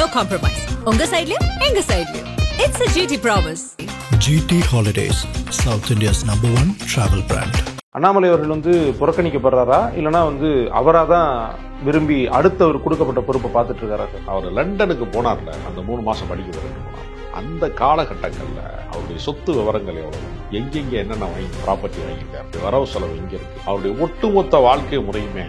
no compromise. உங்க சைடுலயும் எங்க சைடுலயும். It's a GT promise. GT Holidays, South India's #1 travel brand. Annamalai அவர்கள் புறக்கணிக்கப்படுறாரா இல்லைன்னா அவராக தான் விரும்பி அடுத்தவர் கொடுக்கப்பட்ட பொறுப்பை பார்த்துட்டு இருக்காரா சார்? அவர் லண்டனுக்கு போனார்ல, அந்த 3 மாசம் படிக்க போனார். அந்த காலகட்டங்களில் அவருடைய சொத்து விவரங்கள் எவ்வளவு, எங்கெங்க என்னென்ன ப்ராப்பர்ட்டி வாங்கியிருக்காரு, வரவு செலவு எங்க இருக்கு, அவருடைய ஒட்டுமொத்த வாழ்க்கை முறையுமே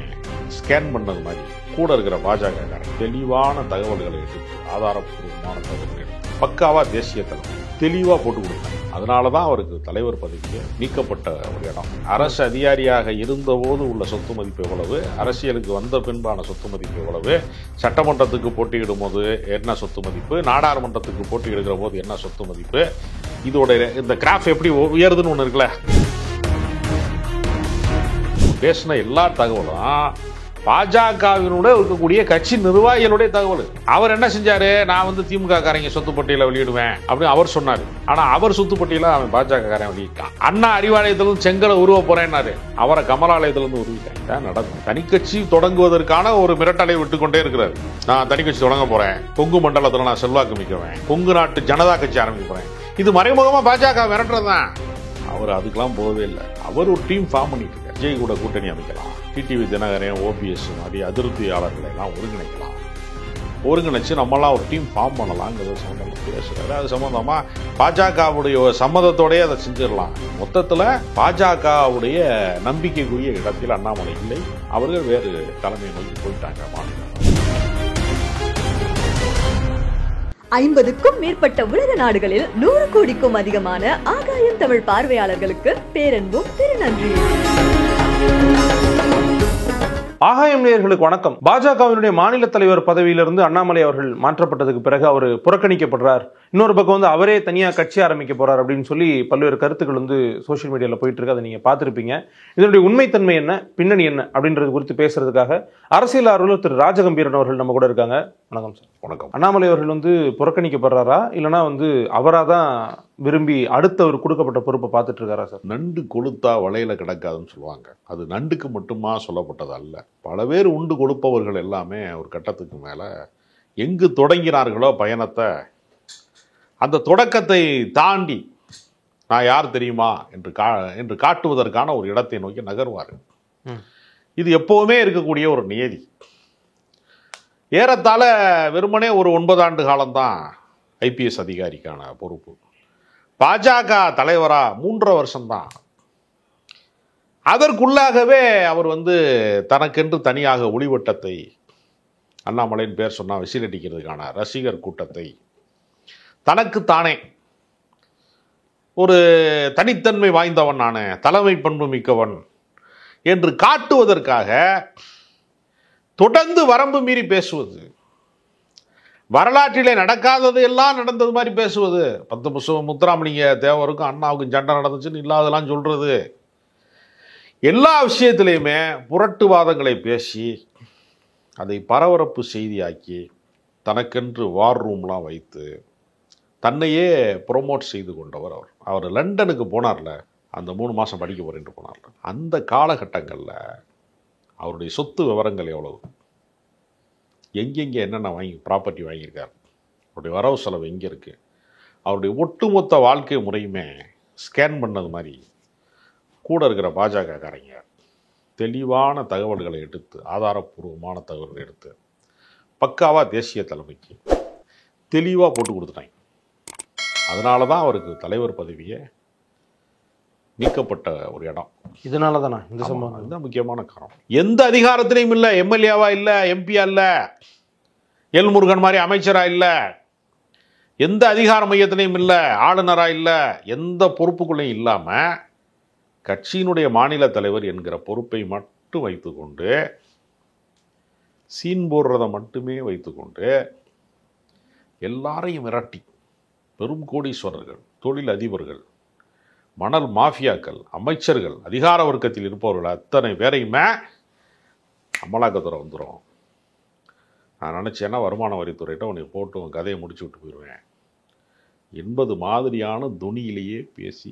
ஸ்கேன் பண்ணது மாதிரி கூட இருக்கிற பாஜக தெளிவான தகவல்களை எடுத்து, ஆதாரப்பூர்வமான தகவல்களை எடுத்து பக்காவா தேசிய தலைவர் தெளிவா போட்டு கொடுத்தாங்க. அதனாலதான் அவருக்கு தலைவர் பதவிக்கு நீக்கப்பட்ட ஒரு இடம். அரசு அதிகாரியாக இருந்தபோது உள்ள சொத்து மதிப்பு எவ்வளவு, அரசியலுக்கு வந்த பின்பான சொத்து மதிப்பு எவ்வளவு, சட்டமன்றத்துக்கு போட்டியிடும் போது என்ன சொத்து மதிப்பு, நாடாளுமன்றத்துக்கு போட்டியிடுகிற போது என்ன சொத்து மதிப்பு, இதோட இந்த கிராஃப் எப்படி உயருதுன்னு ஒண்ணு இருக்குல்ல. பேசின எல்லா தகவலும் பாஜகவினுடைய இருக்கக்கூடிய கட்சி நிர்வாகிகளுடைய தகவல். அவர் என்ன செஞ்சாரு, நான் திமுக காரங்க சொத்து பட்டியலை வெளியிடுவேன் அப்படின்னு அவர் சொன்னாரு. ஆனா அவர் சொத்து பட்டியல அவன் பாஜக காரன் வெளியிட்டான். அண்ணா அறிவாலயத்திலிருந்து செங்கலை உருவ போறேன்னாரு, அவரை கமலாலயத்திலிருந்து உருவிட்டாங்க. நடக்கும். தனிக்கட்சி தொடங்குவதற்கான ஒரு மிரட்டலை விட்டுக்கொண்டே இருக்கிறாரு. நான் தனிக்கட்சி தொடங்க போறேன், கொங்கு மண்டலத்தில் நான் செல்வாக்கு மிக்கவேன், கொங்கு நாட்டு ஜனதா கட்சி ஆரம்பிக்க போறேன். இது மறைமுகமா பாஜக மிரட்டுறதுதான். அவர் அதுக்கெல்லாம் போகவே இல்லை. அவர் ஒரு டீம் ஃபார்ம் பண்ணிட்டு இருக்காரு. விஜய் கூட கூட்டணி அமைக்கலாம், டிடிவி தினகரன், ஓபிஎஸ் மாதிரி அதிருப்தியாளர்களை எல்லாம் ஒருங்கிணைச்சு நம்மளாம் ஒரு டீம் ஃபார்ம் பண்ணலாங்கிறது சம்பந்தமா பேசுறாரு. அது சம்பந்தமா பாஜகவுடைய சம்மதத்தோடய அதை செஞ்சிடலாம். மொத்தத்தில் பாஜகவுடைய நம்பிக்கைக்குரிய இடத்தில் அண்ணாமலை இல்லை. அவர்கள் வேறு தலைமை நோக்கி போயிட்டாங்க. மாநிலம் 50க்கும் மேற்பட்ட உலக நாடுகளில் 100 கோடிக்கும் அதிகமான ஆகாயம் தமிழ் பார்வையாளர்களுக்கு பேரன்பும் திருநன்றி. ஆகாயம் நேயர்களுக்கு வணக்கம். பாஜகவினுடைய மாநில தலைவர் பதவியிலிருந்து அண்ணாமலை அவர்கள் மாற்றப்பட்டதுக்கு பிறகு அவர் புறக்கணிக்கப்படுறார். இன்னொரு பக்கம் அவரே தனியா கட்சி ஆரம்பிக்க போறார் அப்படின்னு சொல்லி பல்வேறு கருத்துக்கள் சோசியல் மீடியாவில் போயிட்டு இருக்கு. அதை நீங்க பார்த்திருப்பீங்க. இதனுடைய உண்மைத்தன்மை என்ன, பின்னணி என்ன அப்படின்றது குறித்து பேசுறதுக்காக அரசியல் ஆர்வலர் திரு ராஜகம்பீரன் அவர்கள் நம்ம கூட இருக்காங்க. வணக்கம் சார். வணக்கம். அண்ணாமலை அவர்கள் புறக்கணிக்கப்படுறாரா இல்லைன்னா அவராக தான் விரும்பி அடுத்தவர் கொடுக்கப்பட்ட பொறுப்பை பார்த்துட்டு இருக்காரா சார்? நண்டு கொளுத்தா வலையில கிடக்காதுன்னு சொல்லுவாங்க. அது நண்டுக்கு மட்டுமா சொல்லப்பட்டது அல்ல. பல பேர் உண்டு கொடுப்பவர்கள் எல்லாமே ஒரு கட்டத்துக்கு மேல எங்கு தொடங்கினார்களோ பயணத்தை, அந்த தொடக்கத்தை தாண்டி நான் யார் தெரியுமா என்று காட்டுவதற்கான ஒரு இடத்தை நோக்கி நகர்வார்கள். இது எப்பவுமே இருக்கக்கூடிய ஒரு நியதி. ஏறத்தாழ வெறுமனே ஒரு 9 ஆண்டு காலம்தான் ஐபிஎஸ் அதிகாரிக்கான பொறுப்பு. பாஜக தலைவரா 3.5 வருஷம்தான். அதற்குள்ளாகவே அவர் தனக்கென்று தனியாக ஒளிவட்டத்தை, அண்ணாமலையின் பேர் சொன்னா விசிலடிக்கிறதுக்கான ரசிகர் கூட்டத்தை, தனக்குத்தானே ஒரு தனித்தன்மை வாய்ந்தவன், நானு தலைமை பண்பு மிக்கவன் என்று காட்டுவதற்காக தொடர்ந்து வரம்பு மீறி பேசுவது, வரலாற்றிலே நடக்காதது எல்லாம் நடந்தது மாதிரி பேசுவது, 10 முத்துராமலிங்க தேவருக்கும் அண்ணாவுக்கும் சண்டை நடந்துச்சுன்னு இல்லாதெல்லாம் சொல்றது, எல்லா விஷயத்திலையுமே புரட்டுவாதங்களை பேசி அதை பரபரப்பு செய்தியாக்கி தனக்கென்று வார் ரூம்லாம் வைத்து தன்னையே ப்ரொமோட் செய்து கொண்டவர் அவர். அவர் லண்டனுக்கு போனார்ல, அந்த 3 மாசம் படிக்க போறேன்னு போனார்ல, அந்த காலகட்டங்களில் அவருடைய சொத்து விவரங்கள் எவ்வளவு, எங்கெங்கே என்னென்ன ப்ராப்பர்ட்டி வாங்கியிருக்கார், அவருடைய வரவு செலவு எங்கே இருக்குது, அவருடைய ஒட்டுமொத்த வாழ்க்கை முறையுமே ஸ்கேன் பண்ணது மாதிரி கூட இருக்கிற பாஜக காரங்க தெளிவான தகவல்களை எடுத்து, ஆதாரப்பூர்வமான தகவல்களை எடுத்து பக்காவா தேசிய தலைமைக்கு தெளிவாக போட்டு கொடுத்துட்டாங்க. அதனால தான் அவருக்கு தலைவர் பதவியே நீக்கப்பட்ட ஒரு இடம். இதனால தானா இந்த சம்பவம்? அதுதான் முக்கியமான காரணம். எந்த அதிகாரத்திலையும் இல்லை, எம்எல்ஏவா இல்லை, எம்பியா இல்லை, எல்முருகன் மாதிரி அமைச்சரா இல்லை, எந்த அதிகார மையத்திலையும் இல்லை, ஆளுநரா இல்லை, எந்த பொறுப்புக்குள்ளையும் இல்லாம கட்சியினுடைய மாநில தலைவர் என்கிற பொறுப்பை மட்டும் வைத்துக்கொண்டு, சீன் போடுறதை மட்டுமே வைத்துக்கொண்டு எல்லாரையும் மிரட்டி பெரும் கோடீஸ்வரர்கள், தொழில் அதிபர்கள், மணல் மாஃபியாக்கள், அமைச்சர்கள், அதிகார வர்க்கத்தில் இருப்பவர்கள் அத்தனை பேரையுமே அமலாக்கத்துறை வந்துடும். நான் நினச்சேன்னா வருமான வரித்துறையிட்ட உன்னை போட்டு உன் கதையை முடிச்சு விட்டு போயிடுவேன் என்பது மாதிரியான துணியிலேயே பேசி,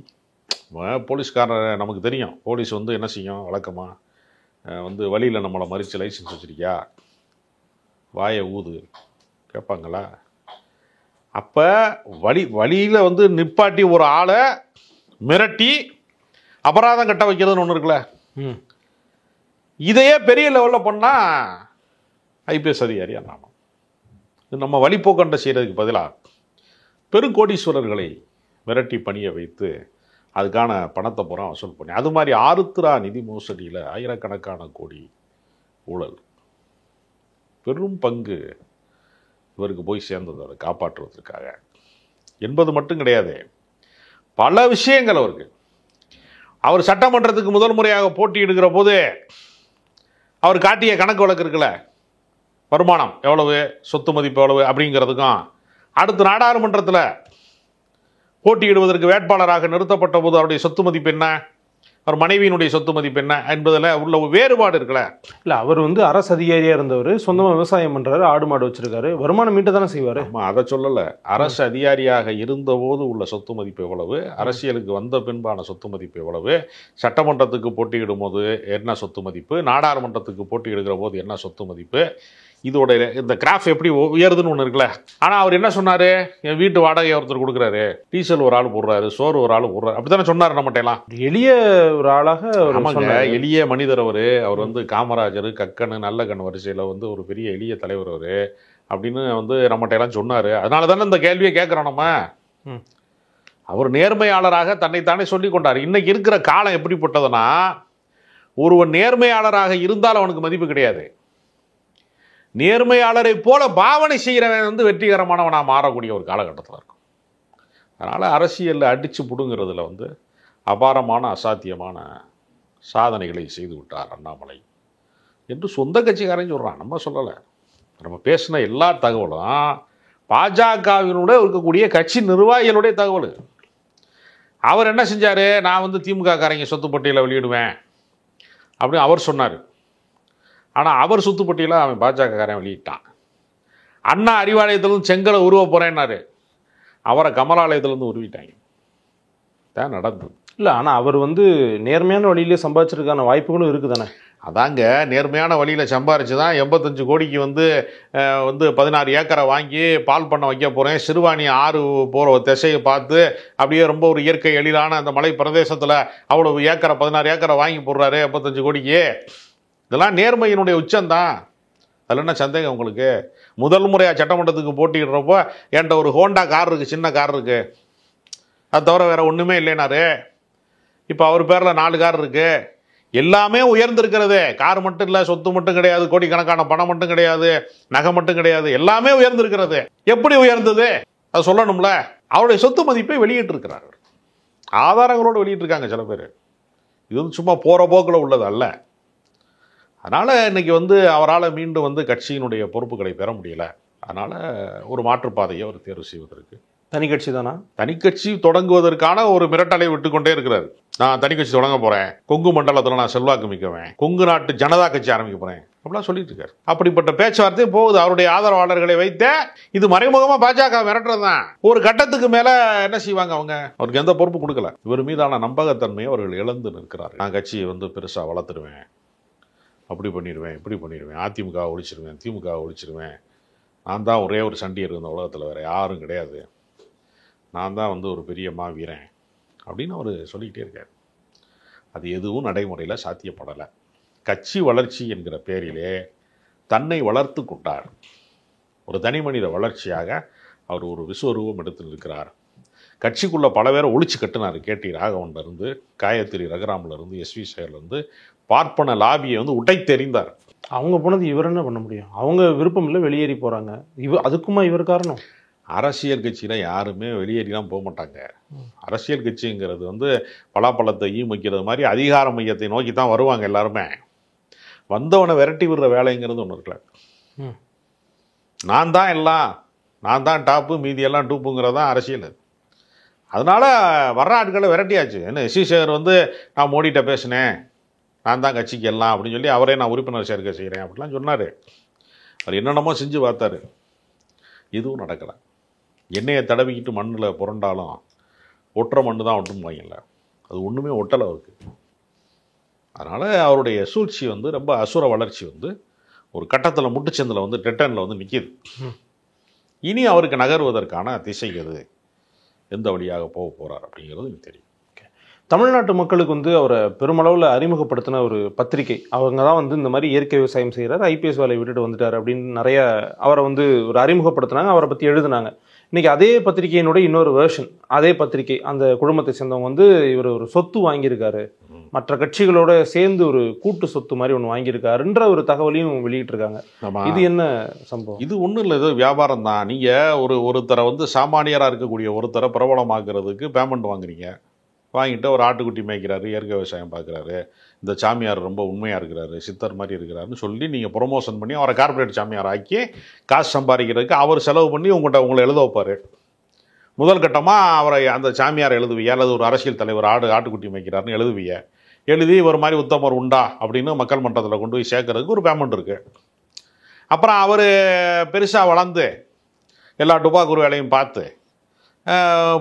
போலீஸ்காரர் நமக்கு தெரியும், போலீஸ் என்ன செய்யும் வழக்கமாக வழியில் நம்மளை மறித்து லைசன்ஸ் வச்சுருக்கியா, வாயை ஊது, கேட்பாங்களா? அப்போ வழியில் வந்து நிப்பாட்டி ஒரு ஆளை மிரட்டி அபராதம் கட்ட வைக்கிறதுன்னு ஒன்று இருக்குல்ல, இதையே பெரிய லெவலில் பண்ணால் ஐபிஎஸ் அதிகாரியாக நானும் இது நம்ம வழிப்போக்கண்டை செய்கிறதுக்கு பதிலாக பெருங்கோடீஸ்வரர்களை மிரட்டி பணிய வைத்து அதுக்கான பணத்தை பூரா வசூல் பண்ணி, அது மாதிரி ஆருத்ரா நிதி மோசடியில் ஆயிரக்கணக்கான கோடி ஊழல், பெரும் பங்கு இவருக்கு போய் சேர்ந்தது அதை காப்பாற்றுவதற்காக என்பது மட்டும் கிடையாது. பல விஷயங்கள் அவருக்கு, அவர் சட்டமன்றத்துக்கு முதல் முறையாக போட்டியிடுகிற போது அவர் காட்டிய கணக்கு வழக்கு இருக்குல்ல, வருமானம் எவ்வளவு, சொத்து மதிப்பு எவ்வளவு அப்படிங்கிறதுக்கும், அடுத்து நாடாளுமன்றத்தில் போட்டியிடுவதற்கு வேட்பாளராக நிறுத்தப்பட்ட போது அவருடைய சொத்து மதிப்பு என்ன, அவர் மனைவியினுடைய சொத்து மதிப்பு என்ன என்பதில் உள்ள வேறுபாடு இருக்குல்ல. இல்லை, அவர் வந்து அரசு அதிகாரியாக இருந்தவர், சொந்தமாக விவசாயம் பண்ணுறாரு, ஆடு மாடு வச்சிருக்காரு, வருமானம் மீட்டு தானே செய்வார். ஆமாம், அதை சொல்லலை. அரசு அதிகாரியாக இருந்தபோது உள்ள சொத்து மதிப்பு எவ்வளவு, அரசியலுக்கு வந்த பின்பான சொத்து மதிப்பு எவ்வளவு, சட்டமன்றத்துக்கு போட்டியிடும் போது என்ன சொத்து மதிப்பு, நாடாளுமன்றத்துக்கு போட்டியிடுகிற போது என்ன சொத்து மதிப்பு, இதோட இந்த கிராஃப் எப்படி உயருதுன்னு ஒன்று இருக்குல்ல. ஆனால் அவர் என்ன சொன்னார், என் வீட்டு வாடகை ஒருத்தர் கொடுக்குறாரு, டீசல் ஒரு ஆள் போடுறாரு, சோறு ஒரு ஆள் போடுறாரு, அப்படி தானே சொன்னார் நம்மகிட்ட எல்லாம். எளிய ஒரு ஆளாக எளிய மனிதர் அவர் வந்து காமராஜர், கக்கனு, நல்ல கண் வரிசையில் வந்து ஒரு பெரிய எளிய தலைவர் அவர் அப்படின்னு வந்து நம்மகிட்ட எல்லாம் சொன்னார். அதனால தானே இந்த கேள்வியை கேட்குறோம் நம்ம. அவர் நேர்மையாளராக தன்னைத்தானே சொல்லி கொண்டார். இன்னைக்கு இருக்கிற காலம் எப்படிப்பட்டதுன்னா, ஒருவன் நேர்மையாளராக இருந்தால் அவனுக்கு மதிப்பு கிடையாது, நேர்மையாளரை போல பாவனை செய்கிறவன் வந்து வெற்றிகரமானவனாக மாறக்கூடிய ஒரு காலகட்டத்தில் இருக்கும். அதனால் அரசியலில் அடித்து பிடுங்கிறதுல வந்து அபாரமான அசாத்தியமான சாதனைகளை செய்து விட்டார் அண்ணாமலை என்று சொந்த கட்சிக்காரன் சொல்கிறான், நம்ம சொல்லலை. நம்ம பேசின எல்லா தகவலும் பாஜகவினுடைய இருக்கக்கூடிய கட்சி நிர்வாகிகளுடைய தகவல். அவர் என்ன செஞ்சார், நான் வந்து திமுக காரங்க சொத்து பட்டியலை வெளியிடுவேன் அப்படின்னு அவர் சொன்னார். ஆனால் அவர் சொத்துப்பட்டியில் அவன் பாஜகக்காரன் வெளியிட்டான். அண்ணா அறிவாலயத்திலேருந்து செங்கலை உருவ போகிறேன்னாரு, அவரை கமலாலயத்திலேருந்து உருவிட்டாங்க. தான் நடந்தது. இல்லை, ஆனால் அவர் வந்து நேர்மையான வழியிலே சம்பாதிச்சிருக்கான வாய்ப்புகளும் இருக்குது தானே. அதாங்க, நேர்மையான வழியில் சம்பாரிச்சு தான் 85 கோடிக்கு வந்து 16 ஏக்கரை வாங்கி பால் பண்ண வைக்க போகிறேன், சிறுவாணி ஆறு போகிற திசையை பார்த்து அப்படியே ரொம்ப ஒரு இயற்கை எழிலான அந்த மலை பிரதேசத்தில் அவ்வளவு ஏக்கரை 16 ஏக்கரை வாங்கி போடுறாரு 85 கோடிக்கு. இதெல்லாம் நேர்மையினுடைய உச்சம்தான். அதில் என்ன சந்தேகம் உங்களுக்கு? முதல் முறையாக சட்டமன்றத்துக்கு போட்டிடுறப்போ என்கிட்ட ஒரு ஹோண்டா கார் இருக்குது, சின்ன கார் இருக்குது, அது தவிர வேறு ஒன்றுமே இல்லைனாரு. இப்போ அவர் பேரில் 4 கார் இருக்குது, எல்லாமே உயர்ந்திருக்கிறது. கார் மட்டும் இல்லை, சொத்து மட்டும் கிடையாது, கோடிக்கணக்கான பணம் மட்டும் கிடையாது, நகை மட்டும் கிடையாது, எல்லாமே உயர்ந்திருக்கிறது. எப்படி உயர்ந்தது அது சொல்லணும்ல. அவருடைய சொத்து மதிப்பை வெளியிட்டிருக்கிறார், ஆதாரங்களோடு வெளியிட்டிருக்காங்க சில பேர். இது வந்து சும்மா போகிற போக்கில் உள்ளது அல்ல. அதனால் இன்றைக்கி வந்து அவரால் மீண்டும் வந்து கட்சியினுடைய பொறுப்புகளை பெற முடியல. அதனால் ஒரு மாற்றுப்பாதையை அவர் தேர்வு செய்வதற்கு தனி கட்சி தானா, தனி கட்சி தொடங்குவதற்கான ஒரு மிரட்டலை விட்டுக்கொண்டே இருக்கிறார். நான் தனி கட்சி தொடங்க போகிறேன், கொங்கு மண்டலத்தில் நான் செல்வாக்கு மிக்கவேன், கொங்கு நாட்டு ஜனதா கட்சி ஆரம்பிக்க போகிறேன் அப்படிலாம் சொல்லிட்டு இருக்காரு. அப்படிப்பட்ட பேச்சுவார்த்தை போகுது. அவருடைய ஆதரவாளர்களை வைத்த இது மறைமுகமாக பாஜக மிரட்டுறது தான். ஒரு கட்டத்துக்கு மேலே என்ன செய்வாங்க அவங்க, அவருக்கு எந்த பொறுப்பு கொடுக்கல. இவர் மீதான நம்பகத்தன்மையை அவர்கள் இழந்து நிற்கிறார். நான் கட்சியை வந்து பெருசாக வளர்த்துருவேன், அப்படி பண்ணிடுவேன், இப்படி பண்ணிடுவேன், அதிமுக ஒழிச்சிருவேன், திமுக ஒழிச்சிருவேன், நான் தான் ஒரே ஒரு சண்டியர் இந்த உலகத்தில் வேறு யாரும் கிடையாது, நான் தான் வந்து ஒரு பெரிய மாவீரன் அப்படின்னு அவர் சொல்லிக்கிட்டே இருக்கார். அது எதுவும் நடைமுறையில் சாத்தியப்படலை. கட்சி வளர்ச்சி என்கிற பேரிலே தன்னை வளர்த்து கொண்டார். ஒரு தனி மனித வளர்ச்சியாக அவர் ஒரு விஸ்வரூபம் எடுத்து நிற்கிறார். கட்சிக்குள்ளே பல பேரை ஒழிச்சு கட்டுனார். கேடி ராகவன்லேருந்து, காயத்ரி ரகுராம்லேருந்து, எஸ்வி சேகர்லேருந்து, பார்ப்பன லாபியை வந்து உடைத்தெறிந்தார். அவங்க போனது இவர் என்ன பண்ண முடியும்? அவங்க விருப்பம் இல்லை, வெளியேறி போகிறாங்க. அதுக்குமா இவர் காரணம்? அரசியல் கட்சியில் யாருமே வெளியேறிலாம் போக மாட்டாங்க. அரசியல் கட்சிங்கிறது வந்து பலாப்பழத்தை வைக்கிறது மாதிரி அதிகார மையத்தை நோக்கி தான் வருவாங்க எல்லாருமே. வந்தவனை விரட்டி விடுற வேலைங்கிறது ஒன்று இருக்குல்ல. நான் தான் எல்லாம், நான் தான் டாப்பு, மீதி எல்லாம் டூப்புங்கிறது தான் அரசியல். அதனால் வர்ற ஆட்களை விரட்டியாச்சு. என்ன எஸ்வி சேகர் வந்து நான் மோடிகிட்ட பேசினேன், நான் தான் கட்சிக்கு எல்லாம் அப்படின்னு சொல்லி அவரே நான் உறுப்பினர் சேர்க்கை செய்கிறேன் அப்படிலாம் சொன்னார். அவர் என்னென்னமோ செஞ்சு பார்த்தாரு, எதுவும் நடக்கலை. எண்ணெயை தடவிக்கிட்டு மண்ணில் புரண்டாலும் ஒட்டுற மண்ணு தான் ஒட்டும் வாங்கல, அது ஒன்றுமே ஒட்டலை அவருக்கு. அதனால் அவருடைய சூழ்ச்சி வந்து ரொம்ப அசுர வளர்ச்சி வந்து ஒரு கட்டத்தில் முட்டுச்சந்தில் வந்து டெட்டனில் வந்து நிற்கிது. இனி அவருக்கு நகர்வதற்கான திசை எது, எந்த வழியாக போக போகிறார் அப்படிங்கிறது எனக்கு தெரியும். தமிழ்நாட்டு மக்களுக்கு வந்து அவரை பெருமளவில் அறிமுகப்படுத்தின ஒரு பத்திரிகை, அவங்க தான் வந்து இந்த மாதிரி இயற்கை விவசாயம் செய்கிறார், ஐபிஎஸ் வேலையை விட்டுட்டு வந்துட்டார் அப்படின்னு நிறைய அவரை வந்து ஒரு அறிமுகப்படுத்தினாங்க, அவரை பற்றி எழுதினாங்க. இன்னைக்கு அதே பத்திரிகையினுடைய இன்னொரு வேர்ஷன், அதே பத்திரிகை அந்த குடும்பத்தை சேர்ந்தவங்க வந்து இவர் ஒரு சொத்து வாங்கியிருக்காரு, மற்ற கட்சிகளோட சேர்ந்து ஒரு கூட்டு சொத்து மாதிரி ஒன்று வாங்கியிருக்காருன்ற ஒரு தகவலையும் வெளியிட்டிருக்காங்க. இது என்ன சம்பவம்? இது ஒன்றும் இல்லை, இது வியாபாரம் தான். நீங்கள் ஒருத்தரை வந்து சாமானியராக இருக்கக்கூடிய ஒருத்தரை பிரபலமாக்குறதுக்கு பேமெண்ட் வாங்குறீங்க. வாங்கிட்டு ஒரு ஆட்டுக்குட்டி மேய்க்கிறாரு, இயற்கை விவசாயம் பார்க்குறாரு, இந்த சாமியார் ரொம்ப உண்மையாக இருக்கிறாரு, சித்தர் மாதிரி இருக்கிறாருன்னு சொல்லி நீங்கள் ப்ரொமோஷன் பண்ணி அவரை கார்பரேட் சாமியார் ஆக்கி காசு சம்பாதிக்கிறதுக்கு அவர் செலவு பண்ணி உங்களை எழுத வைப்பார். முதல் கட்டமாக அவரை அந்த சாமியார் எழுதுவியா, அல்லது ஒரு அரசியல் தலைவர் ஆட்டுக்குட்டி மேய்க்கிறாருன்னு எழுதுவிய, எழுதி ஒரு மாதிரி உத்தமர் உண்டா அப்படின்னு மக்கள் மன்றத்தில் கொண்டு போய் சேர்க்கறதுக்கு ஒரு பேமெண்ட் இருக்குது. அப்புறம் அவர் பெருசாக வளர்ந்து எல்லா டுபாக்கூர் வேலையும் பார்த்து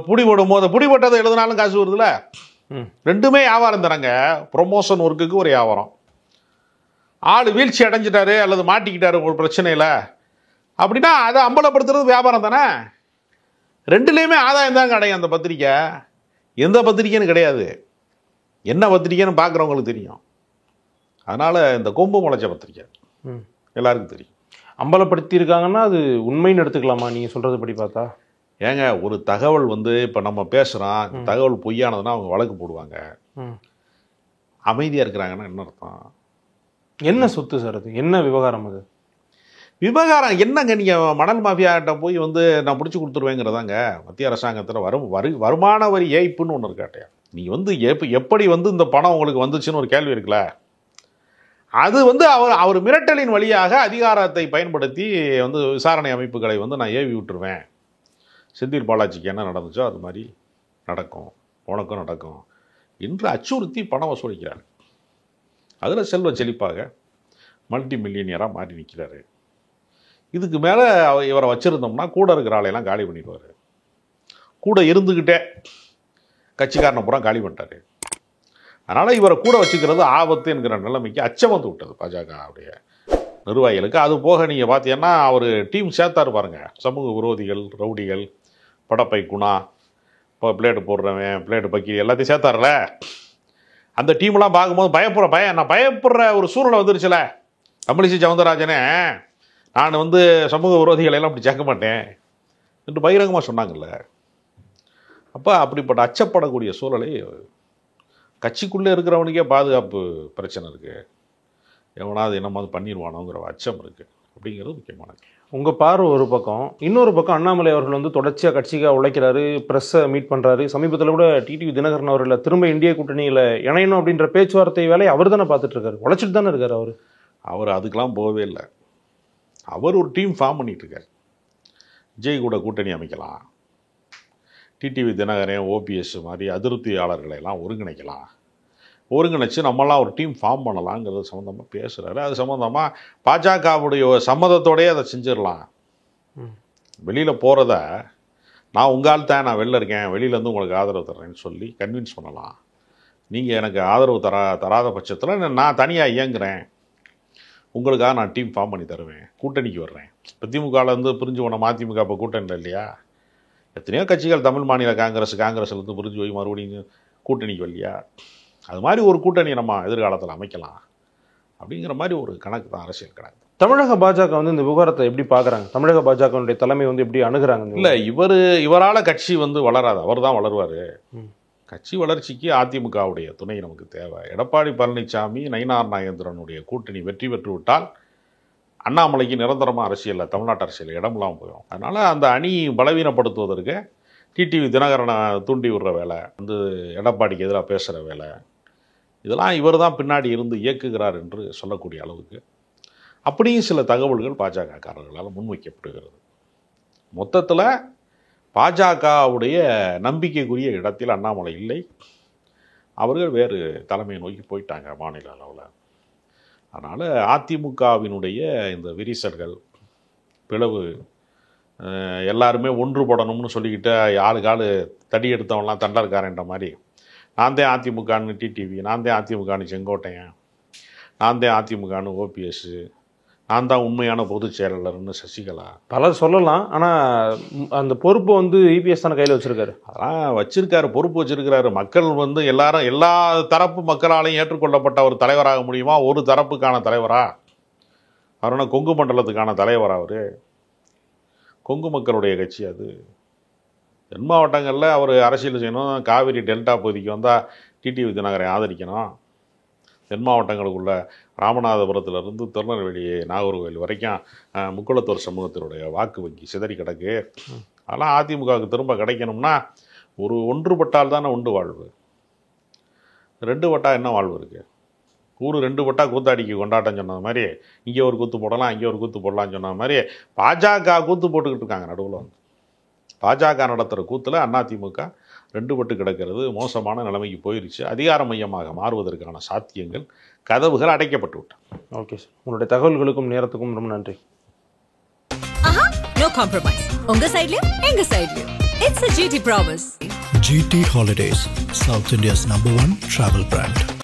புடிபடும் போது புடிபட்டதை எழுதினாலும் காசு வருதுல்ல. ரெண்டுமே வியாபாரம் தராங்க. ப்ரொமோஷன் ஒர்க்குக்கு ஒரு வியாபாரம். ஆள் வீழ்ச்சி அடைஞ்சிட்டாரு அல்லது மாட்டிக்கிட்டாரு ஒரு பிரச்சனையில் அப்படின்னா அதை அம்பலப்படுத்துறது வியாபாரம் தானே. ரெண்டுலேயுமே ஆதாயம் தாங்க அடையும் அந்த பத்திரிக்கை. எந்த பத்திரிக்கைன்னு கிடையாது, என்ன பத்திரிக்கைன்னு பார்க்குறவங்களுக்கு தெரியும். அதனால் இந்த கொம்பு முளைச்ச பத்திரிக்கை எல்லாருக்கும் தெரியும். அம்பலப்படுத்தியிருக்காங்கன்னா அது உண்மைன்னு எடுத்துக்கலாமா நீங்கள் சொல்கிறது படி பார்த்தா? ஏங்க, ஒரு தகவல் வந்து இப்போ நம்ம பேசுகிறோம், தகவல் பொய்யானதுன்னா அவங்க வழக்கு போடுவாங்க. அமைதியாக இருக்கிறாங்கன்னா என்ன அர்த்தம்? என்ன சொத்து சார் அது? என்ன விவகாரம் அது? விவகாரம் என்னங்க, நீங்கள் மணல் மாஃபியாட்ட போய் வந்து நான் பிடிச்சி கொடுத்துருவேங்கிறதாங்க. மத்திய அரசாங்கத்தில் வருமான வரி ஏய்ப்புன்னு ஒன்று இருக்காட்டையா. நீங்கள் வந்து எப்படி வந்து இந்த பணம் உங்களுக்கு வந்துச்சுன்னு ஒரு கேள்வி இருக்குல்ல. அது வந்து அவர் மிரட்டலின் வழியாக அதிகாரத்தை பயன்படுத்தி வந்து விசாரணை அமைப்புகளை வந்து நான் ஏவி விட்டுருவேன், செந்தில் பாலாஜிக்கு என்ன நடந்துச்சோ அது மாதிரி நடக்கும், உனக்கும் நடக்கும் என்று அச்சுறுத்தி பணம் வசூலிக்கிறார். அதில் செல்வ செழிப்பாக மல்டி மில்லியனியராக மாறி நிற்கிறாரு. இதுக்கு மேலே இவரை வச்சுருந்தோம்னா கூட இருக்கிற ஆளையெல்லாம் காலி பண்ணிடுவார். கூட இருந்துக்கிட்டே கட்சிக்காரனை பூரா காலி பண்ணிட்டார். அதனால் இவரை கூட வச்சுக்கிறது ஆபத்து என்கிற நிலைமைக்கு அச்சம் வந்து விட்டது பாஜகவுடைய நிர்வாகிகளுக்கு. அது போக நீங்கள் பார்த்தீங்கன்னா அவர் டீம் சேர்த்தாரு பாருங்க, சமூக விரோதிகள், ரவுடிகள், படப்பை குணா, இப்போ பிளேட்டு போடுறவன், பிளேட்டு பக்கி எல்லாத்தையும் சேர்த்தார்ல. அந்த டீம்லாம் பார்க்கும்போது பயப்படுற ஒரு சூழ்நிலை வந்துருச்சுல. தமிழிசை சவுந்தரராஜனே நான் வந்து சமூக விரோதிகளை எல்லாம் அப்படி சேர்க்க மாட்டேன் என்று பகிரங்கமாக சொன்னாங்கல்ல. அப்போ அப்படிப்பட்ட அச்சப்படக்கூடிய சூழலை கட்சிக்குள்ளே இருக்கிறவனுக்கே பாதுகாப்பு பிரச்சனை இருக்குது, எவனாவது என்னமாவது பண்ணிடுவானோங்கிற அச்சம் இருக்குது. அப்படிங்கிறது முக்கியமானது. உங்கள் பார்வை ஒரு பக்கம், இன்னொரு பக்கம் அண்ணாமலை அவர்கள் வந்து தொடர்ச்சியாக கட்சிக்காக உழைக்கிறாரு, ப்ரெஸ்ஸை மீட் பண்ணுறாரு. சமீபத்தில் கூட டிடிவி தினகரன் அவர்களை திரும்ப இந்திய கூட்டணியில் இணையணும் அப்படின்ற பேச்சுவார்த்தை வேலையை அவர் தானே பார்த்துட்ருக்காரு, உழைச்சிட்டு தானே இருக்கார் அவர் அதுக்கெலாம் போகவே இல்லை. அவர் ஒரு டீம் ஃபார்ம் பண்ணிகிட்ருக்கார். விஜய் கூட கூட்டணி அமைக்கலாம், டிடிவி தினகரன், ஓபிஎஸ் மாதிரி அதிருப்தியாளர்களை எல்லாம் ஒருங்கிணைச்சு நம்மளாம் ஒரு டீம் ஃபார்ம் பண்ணலாங்கிறது சம்மந்தமாக பேசுகிறாரு. அது சம்மந்தமாக பாஜகவுடைய சம்மதத்தோடையே அதை செஞ்சிடலாம். வெளியில் போகிறத நான் உங்கள் தான், நான் வெளில இருக்கேன், வெளியிலேருந்து உங்களுக்கு ஆதரவு தர்றேன்னு சொல்லி கன்வின்ஸ் பண்ணலாம். நீங்கள் எனக்கு ஆதரவு தராத பட்சத்தில் நான் தனியாக இயங்குகிறேன், உங்களுக்காக நான் டீம் ஃபார்ம் பண்ணி தருவேன், கூட்டணிக்கு வர்றேன். இப்போ திமுகலேருந்து பிரிஞ்சு போன மதிமுக இப்போ கூட்டணியில் இல்லையா? எத்தனையோ கட்சிகள் தமிழ் மாநில காங்கிரஸ்லேருந்து பிரிஞ்சு போய் மறுபடியும் கூட்டணிக்கு வரலையா? அது மாதிரி ஒரு கூட்டணி நம்ம எதிர்காலத்தில் அமைக்கலாம் அப்படிங்கிற மாதிரி ஒரு கணக்கு தான், அரசியல் கணக்கு. தமிழக பாஜக வந்து இந்த விவகாரத்தை எப்படி பார்க்குறாங்க? தமிழக பாஜகவுடைய தலைமை வந்து எப்படி அணுகுறாங்க? இல்லை, இவரால் கட்சி வந்து வளராது, அவர் தான் வளருவார். கட்சி வளர்ச்சிக்கு அதிமுகவுடைய துணை நமக்கு தேவை. எடப்பாடி பழனிசாமி, நயினார் நாகேந்திரனுடைய கூட்டணி வெற்றி பெற்று விட்டால் அண்ணாமலைக்கு நிரந்தரமாக அரசியலில், தமிழ்நாட்டு அரசியலில் இடமெல்லாம் போயிடும். அதனால் அந்த அணி பலவீனப்படுத்துவதற்கு டிடிவி தினகரனை தூண்டி விடுற வேலை, வந்து எடப்பாடிக்கு எதிராக பேசுகிற வேலை, இதெல்லாம் இவர் தான் பின்னாடி இருந்து இயக்குகிறார் என்று சொல்லக்கூடிய அளவுக்கு அப்படியும் சில தகவல்கள் பாஜகக்காரர்களால் முன்வைக்கப்படுகிறது. மொத்தத்தில் பாஜகவுடைய நம்பிக்கைக்குரிய இடத்தில் அண்ணாமலை இல்லை, அவர்கள் வேறு தலைமையை நோக்கி போயிட்டாங்க மாநில அளவில். அதனால் அதிமுகவினுடைய இந்த விரிசல்கள், பிளவு, எல்லாருமே ஒன்றுபடணும்னு சொல்லிக்கிட்டு ஆளுக்கு தடி எடுத்தவன்லாம் தண்டர்காரன்ற மாதிரி, நான் தான் அதிமுகன்னு டிடிவி, நான் தான் அதிமுகன்னு செங்கோட்டையன், நான் தான் அதிமுகன்னு ஓபிஎஸ், நான் தான் உண்மையான பொதுச் செயலாளர்னு சசிகலா. பலர் சொல்லலாம். ஆனால் அந்த பொறுப்பு வந்து இபிஎஸ் தானே கையில் வச்சிருக்காரு. அதெல்லாம் வச்சிருக்காரு, பொறுப்பு வச்சிருக்கிறாரு. மக்கள் வந்து எல்லா தரப்பு மக்களாலையும் ஏற்றுக்கொள்ளப்பட்ட ஒரு தலைவராக முடியுமா? ஒரு தரப்புக்கான தலைவரா? அவர்னா கொங்கு மண்டலத்துக்கான தலைவரா? அவர் கொங்கு மக்களுடைய கட்சி. அது தென் மாவட்டங்களில் அவர் அரசியல் செய்யணும். காவிரி டெல்டா பகுதிக்கு வந்தால் டிடிவி தினகரை ஆதரிக்கணும். தென் மாவட்டங்களுக்குள்ள ராமநாதபுரத்திலிருந்து திருநெல்வேலி நாகர்கோவில் வரைக்கும் முக்குளத்தூர் சமூகத்தினுடைய வாக்கு வங்கி சிதறி கிடக்கு. அதெல்லாம் அதிமுகவுக்கு திரும்ப கிடைக்கணும்னா ஒன்றுபட்டால் தானே உண்டு வாழ்வு. 2 பட்டா என்ன வாழ்வு இருக்குது? ஊர் 2 பட்டா கூத்தாடிக்கு கொண்டாட்டம் சொன்னது மாதிரி இங்கே ஒரு கூத்து போடலாம், இங்கே ஒரு கூத்து போடலாம்னு சொன்ன மாதிரி பாஜக கூத்து போட்டுக்கிட்டு இருக்காங்க. நடுவில் வந்து பாஜக நடத்துகிற கூத்தில் அதிமுக 2 பட்டு கிடக்கிறது. மோசமான நிலைமைக்கு போயிருச்சு. அதிகார மையமாக மாறுவதற்கான சாத்தியங்கள், கதவுகள் அடைக்கப்பட்டு விட்டன. ஓகே சார், உங்களுடைய தகவல்களுக்கும் நேரத்துக்கும் ரொம்ப நன்றி. No compromise. உங்க சைடுலயும் எங்க சைடுலயும். It's a GT promise. GT Holidays, South India's #1 travel brand.